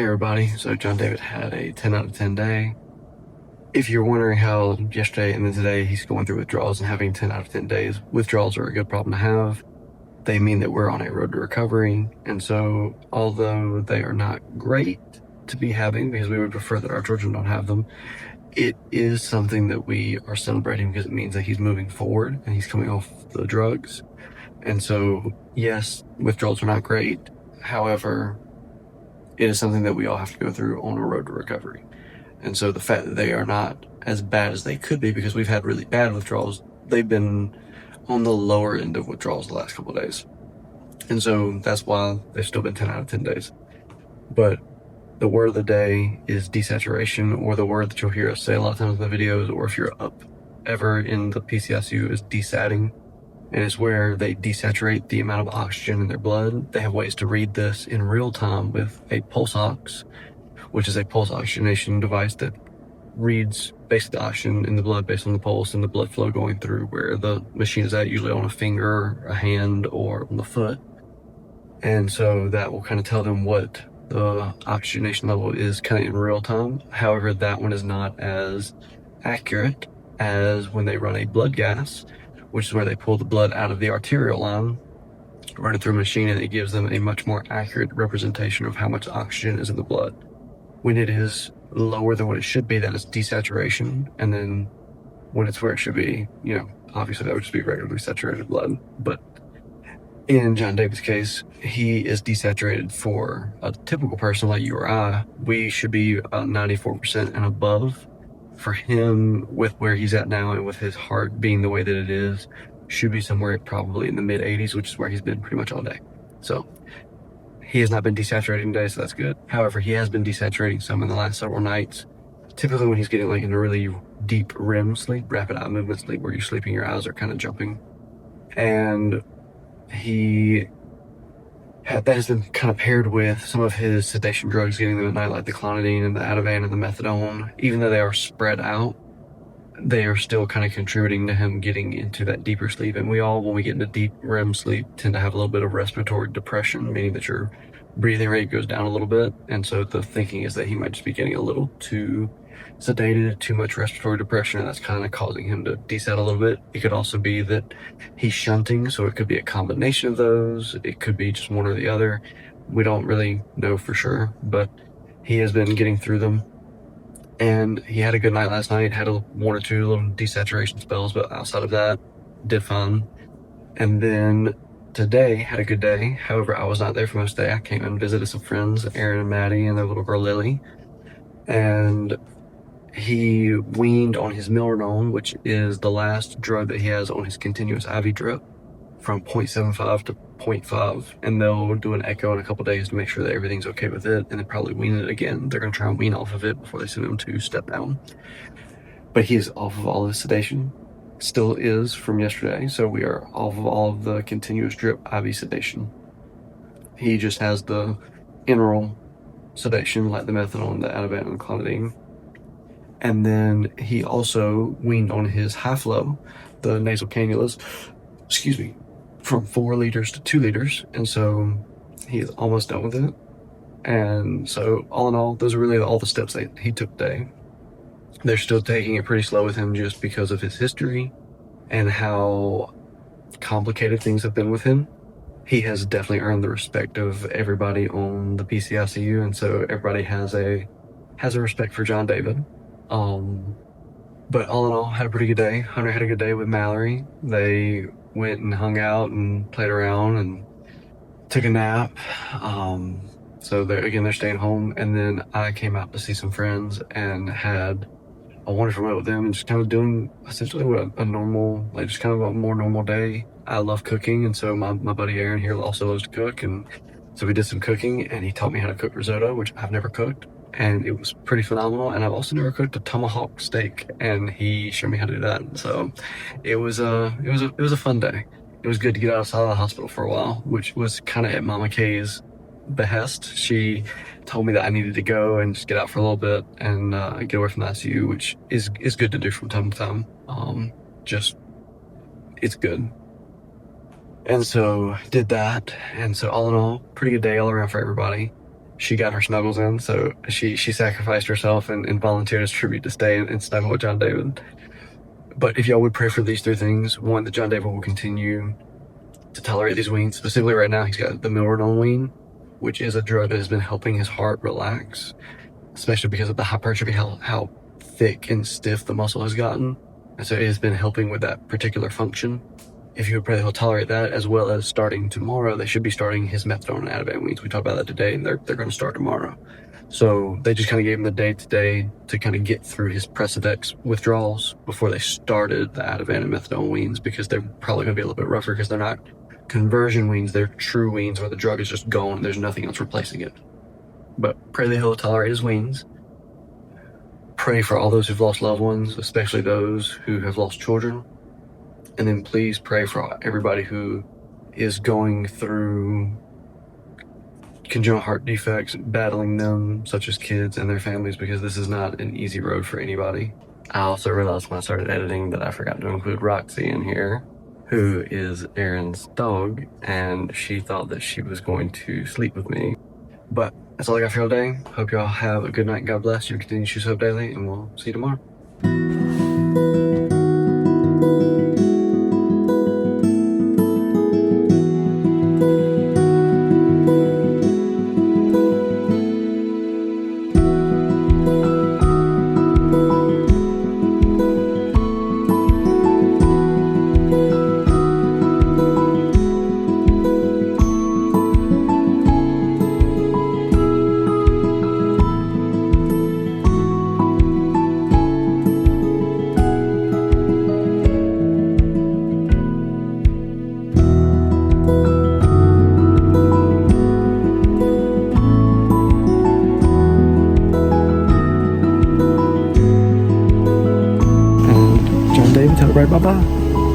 Hey everybody, so John David had a 10 out of 10 day. If you're wondering how yesterday and then today he's going through withdrawals and having 10 out of 10 days, withdrawals are a good problem to have. They mean that we're on a road to recovery, and so although they are not great to be having because we would prefer that our children don't have them, it is something that we are celebrating because it means that he's moving forward and he's coming off the drugs. And so, yes, withdrawals are not great. However, it is something that we all have to go through on a road to recovery. And so the fact that they are not as bad as they could be, because we've had really bad withdrawals, they've been on the lower end of withdrawals the last couple of days. And so that's why they've still been 10 out of 10 days. But the word of the day is desaturation, or the word that you'll hear us say a lot of times in the videos, or if you're up ever in the PCICU, is desatting. And it's where they desaturate the amount of oxygen in their blood. They have ways to read this in real time with a pulse ox, which is a pulse oxygenation device that reads basically the oxygen in the blood based on the pulse and the blood flow going through where the machine is at, usually on a finger, a hand, or on the foot. And so that will kind of tell them what the oxygenation level is kind of in real time. However, that one is not as accurate as when they run a blood gas, which is where they pull the blood out of the arterial line, run it through a machine, and it gives them a much more accurate representation of how much oxygen is in the blood. When it is lower than what it should be, that is desaturation. And then when it's where it should be, obviously that would just be regularly saturated blood. But in John David's case, he is desaturated. For a typical person like you or I, we should be about 94% and above. For him, with where he's at now and with his heart being the way that it is, should be somewhere probably in the mid 80s, which is where he's been pretty much all day. So he has not been desaturating today, so that's good. However, he has been desaturating some in the last several nights. Typically when he's getting like in a really deep REM sleep, rapid eye movement sleep, where you're sleeping, your eyes are kind of jumping. And that has been kind of paired with some of his sedation drugs getting them at night, like the clonidine and the Ativan and the methadone. Even though they are spread out, they are still kind of contributing to him getting into that deeper sleep. And we all, when we get into deep REM sleep, tend to have a little bit of respiratory depression, meaning that your breathing rate goes down a little bit. And so the thinking is that he might just be getting a little too sedated, too much respiratory depression, and that's kind of causing him to desat a little bit. It could also be that he's shunting, so it could be a combination of those. It could be just one or the other. We don't really know for sure, but he has been getting through them. And he had a good night last night, had one or two little desaturation spells, but outside of that, did fine. And then today, had a good day. However, I was not there for most of the day. I came and visited some friends, Aaron and Maddie, and their little girl Lily. And he weaned on his Milrinone, which is the last drug that he has on his continuous IV drip, from 0.75 to 0.5. And they'll do an echo in a couple days to make sure that everything's okay with it, and then probably wean it again. They're going to try and wean off of it before they send him to step down. But he is off of all the sedation. Still is from yesterday, so we are off of all of the continuous drip IV sedation. He just has the intraoral sedation, like the methadone, the Ativan, and the clonidine. And then he also weaned on his high flow, the nasal cannulas, from 4 liters to 2 liters. And so he is almost done with it. And so all in all, those are really all the steps that he took today. They're still taking it pretty slow with him just because of his history and how complicated things have been with him. He has definitely earned the respect of everybody on the PCICU, and so everybody has a respect for John David. But all in all, had a pretty good day. Hunter had a good day with Mallory. They went and hung out and played around and took a nap. So they're staying home. And then I came out to see some friends and had a wonderful night with them, and just kind of doing essentially a normal, like just kind of a more normal day. I love cooking, and so my buddy Aaron here also loves to cook, and so we did some cooking, and he taught me how to cook risotto, which I've never cooked, and it was pretty phenomenal. And I've also never cooked a tomahawk steak, and he showed me how to do that. So it was a fun day. It was good to get outside of the hospital for a while, which was kind of at Mama Kay's behest. She told me that I needed to go and just get out for a little bit and get away from the ICU, which is good to do from time to time. It's good. And so did that. And so all in all, pretty good day all around for everybody. she got her snuggles in, so she sacrificed herself and volunteered as tribute to stay and snuggle with John David. But if y'all would pray for these 3 things: one, that John David will continue to tolerate these weans. Specifically right now, he's got the milrinone wean, which is a drug that has been helping his heart relax, especially because of the hypertrophy, how thick and stiff the muscle has gotten. And so it has been helping with that particular function. If you would pray that he'll tolerate that, as well as starting tomorrow, they should be starting his methadone and Ativan weans. We talked about that today, and they're going to start tomorrow. So they just kind of gave him the day today to kind of get through his Precedex withdrawals before they started the Ativan and methadone weans, because they're probably going to be a little bit rougher because they're not conversion weans, they're true weans where the drug is just gone and there's nothing else replacing it. But pray that he'll tolerate his weans. Pray for all those who've lost loved ones, especially those who have lost children. And then please pray for everybody who is going through congenital heart defects, battling them, such as kids and their families, because this is not an easy road for anybody. I also realized when I started editing that I forgot to include Roxy in here, who is Aaron's dog, and she thought that she was going to sleep with me. But that's all I got for y'all today. Hope y'all have a good night. God bless you. Continue to choose hope daily, and we'll see you tomorrow. John David, tell everybody bye-bye.